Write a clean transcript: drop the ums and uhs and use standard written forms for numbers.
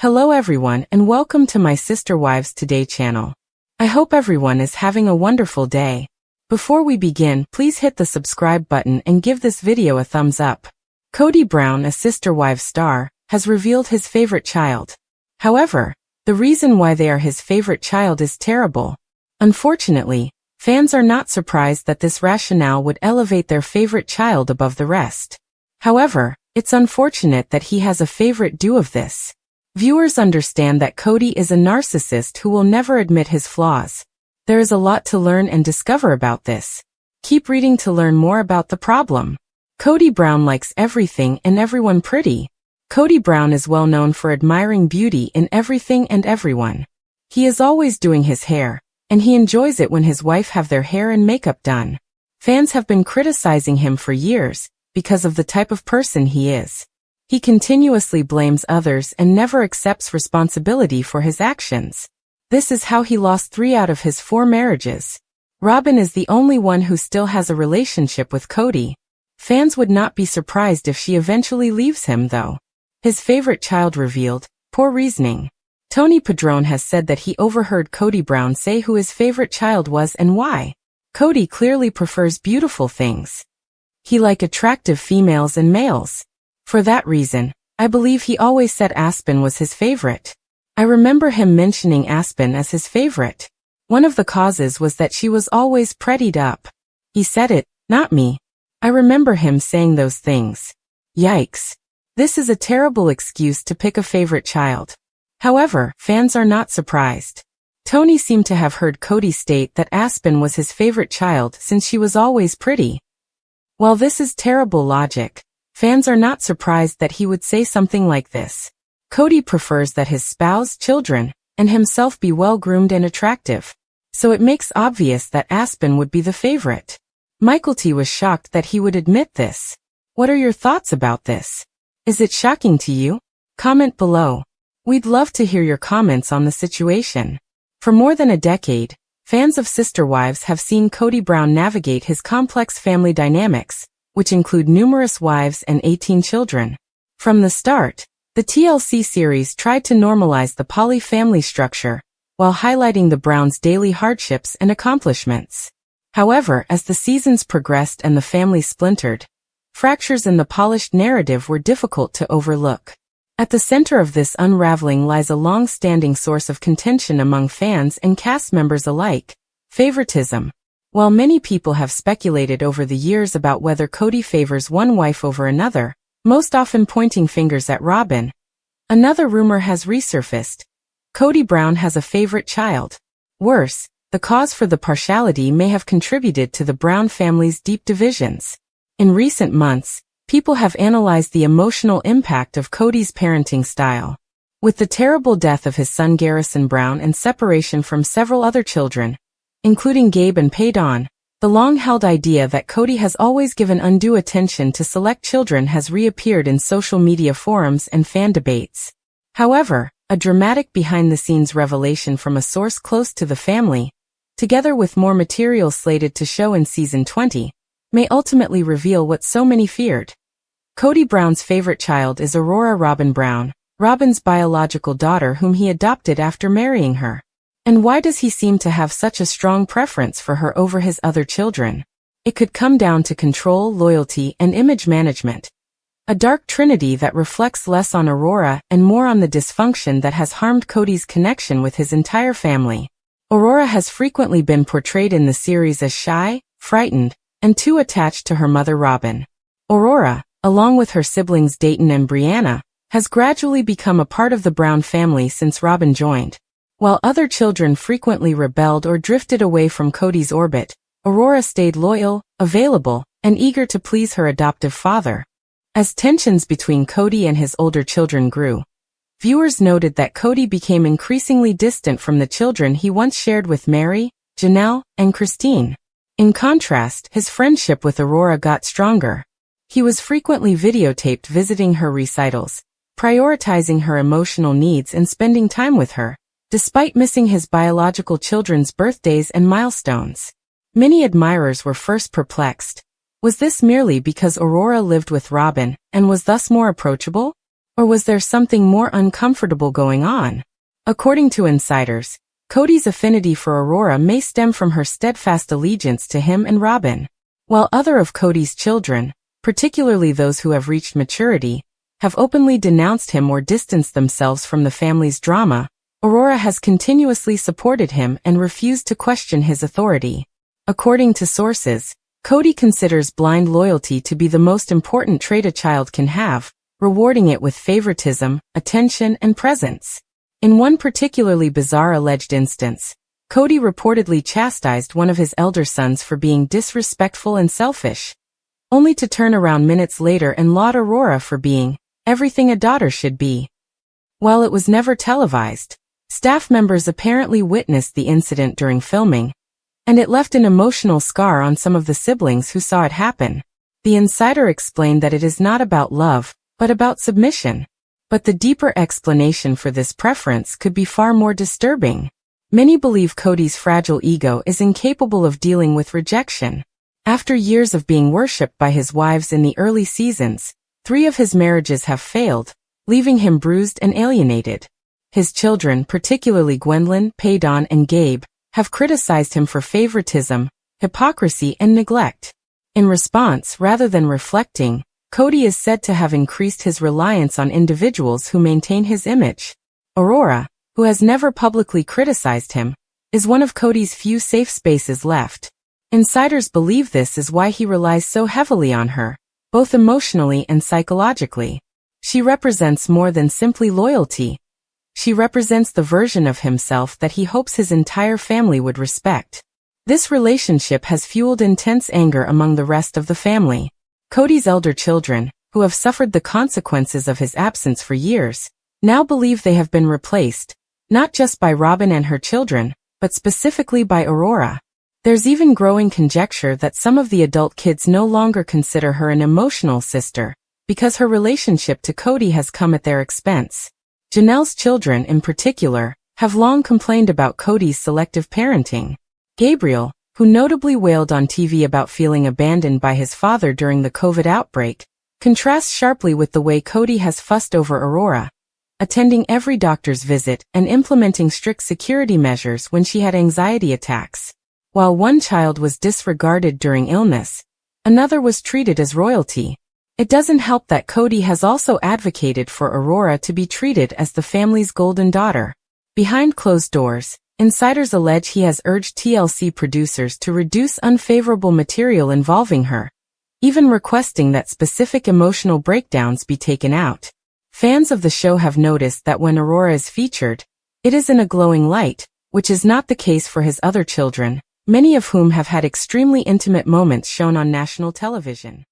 Hello everyone and welcome to my Sister Wives Today channel. I hope everyone is having a wonderful day. Before we begin, please hit the subscribe button and give this video a thumbs up. Kody Brown, a Sister Wives star, has revealed his favorite child. However, the reason why they are his favorite child is terrible. Unfortunately, fans are not surprised that this rationale would elevate their favorite child above the rest. However, it's unfortunate that he has a favorite due of this. Viewers understand that Kody is a narcissist who will never admit his flaws. There is a lot to learn and discover about this. Keep reading to learn more about the problem. Kody Brown likes everything and everyone pretty. Kody Brown is well known for admiring beauty in everything and everyone. He is always doing his hair, and he enjoys it when his wife have their hair and makeup done. Fans have been criticizing him for years because of the type of person he is. He continuously blames others and never accepts responsibility for his actions. This is how he lost 3 out of his 4 marriages. Robin is the only one who still has a relationship with Kody. Fans would not be surprised if she eventually leaves him though. His favorite child revealed, poor reasoning. Tony Padron has said that he overheard Kody Brown say who his favorite child was and why. Kody clearly prefers beautiful things. He likes attractive females and males. For that reason, I believe he always said Aspen was his favorite. I remember him mentioning Aspen as his favorite. One of the causes was that she was always prettied up. He said it, not me. I remember him saying those things. Yikes. This is a terrible excuse to pick a favorite child. However, fans are not surprised. Tony seemed to have heard Kody state that Aspen was his favorite child since she was always pretty. While this is terrible logic, fans are not surprised that he would say something like this. Kody prefers that his spouse, children, and himself be well-groomed and attractive. So it makes obvious that Aspen would be the favorite. Michael T was shocked that he would admit this. What are your thoughts about this? Is it shocking to you? Comment below. We'd love to hear your comments on the situation. For more than a decade, fans of Sister Wives have seen Kody Brown navigate his complex family dynamics, which include numerous wives and 18 children. From the start, the TLC series tried to normalize the poly-family structure, while highlighting the Browns' daily hardships and accomplishments. However, as the seasons progressed and the family splintered, fractures in the polished narrative were difficult to overlook. At the center of this unraveling lies a long-standing source of contention among fans and cast members alike: favoritism. While many people have speculated over the years about whether Kody favors one wife over another, most often pointing fingers at Robin, another rumor has resurfaced. Kody Brown has a favorite child. Worse, the cause for the partiality may have contributed to the Brown family's deep divisions. In recent months, people have analyzed the emotional impact of Kody's parenting style. With the terrible death of his son Garrison Brown and separation from several other children, including Gabe and Paydon, the long-held idea that Kody has always given undue attention to select children has reappeared in social media forums and fan debates. However, a dramatic behind-the-scenes revelation from a source close to the family, together with more material slated to show in Season 20, may ultimately reveal what so many feared. Kody Brown's favorite child is Aurora Robin Brown, Robin's biological daughter whom he adopted after marrying her. And why does he seem to have such a strong preference for her over his other children? It could come down to control, loyalty, and image management. A dark trinity that reflects less on Aurora and more on the dysfunction that has harmed Kody's connection with his entire family. Aurora has frequently been portrayed in the series as shy, frightened, and too attached to her mother Robin. Aurora, along with her siblings Dayton and Brianna, has gradually become a part of the Brown family since Robin joined. While other children frequently rebelled or drifted away from Kody's orbit, Aurora stayed loyal, available, and eager to please her adoptive father. As tensions between Kody and his older children grew, viewers noted that Kody became increasingly distant from the children he once shared with Mary, Janelle, and Christine. In contrast, his friendship with Aurora got stronger. He was frequently videotaped visiting her recitals, prioritizing her emotional needs and spending time with her, despite missing his biological children's birthdays and milestones. Many admirers were first perplexed. Was this merely because Aurora lived with Robin and was thus more approachable? Or was there something more uncomfortable going on? According to insiders, Kody's affinity for Aurora may stem from her steadfast allegiance to him and Robin. While other of Kody's children, particularly those who have reached maturity, have openly denounced him or distanced themselves from the family's drama, Aurora has continuously supported him and refused to question his authority. According to sources, Kody considers blind loyalty to be the most important trait a child can have, rewarding it with favoritism, attention, and presence. In one particularly bizarre alleged instance, Kody reportedly chastised one of his elder sons for being disrespectful and selfish, only to turn around minutes later and laud Aurora for being everything a daughter should be. While it was never televised, staff members apparently witnessed the incident during filming, and it left an emotional scar on some of the siblings who saw it happen. The insider explained that it is not about love, but about submission. But the deeper explanation for this preference could be far more disturbing. Many believe Kody's fragile ego is incapable of dealing with rejection. After years of being worshipped by his wives in the early seasons, 3 of his marriages have failed, leaving him bruised and alienated. His children, particularly Gwendolyn, Paydon, and Gabe, have criticized him for favoritism, hypocrisy, and neglect. In response, rather than reflecting, Kody is said to have increased his reliance on individuals who maintain his image. Aurora, who has never publicly criticized him, is one of Kody's few safe spaces left. Insiders believe this is why he relies so heavily on her, both emotionally and psychologically. She represents more than simply loyalty. She represents the version of himself that he hopes his entire family would respect. This relationship has fueled intense anger among the rest of the family. Kody's elder children, who have suffered the consequences of his absence for years, now believe they have been replaced, not just by Robin and her children, but specifically by Aurora. There's even growing conjecture that some of the adult kids no longer consider her an emotional sister, because her relationship to Kody has come at their expense. Janelle's children, in particular, have long complained about Kody's selective parenting. Gabriel, who notably wailed on TV about feeling abandoned by his father during the COVID outbreak, contrasts sharply with the way Kody has fussed over Aurora, attending every doctor's visit and implementing strict security measures when she had anxiety attacks. While one child was disregarded during illness, another was treated as royalty. It doesn't help that Kody has also advocated for Aurora to be treated as the family's golden daughter. Behind closed doors, insiders allege he has urged TLC producers to reduce unfavorable material involving her, even requesting that specific emotional breakdowns be taken out. Fans of the show have noticed that when Aurora is featured, it is in a glowing light, which is not the case for his other children, many of whom have had extremely intimate moments shown on national television.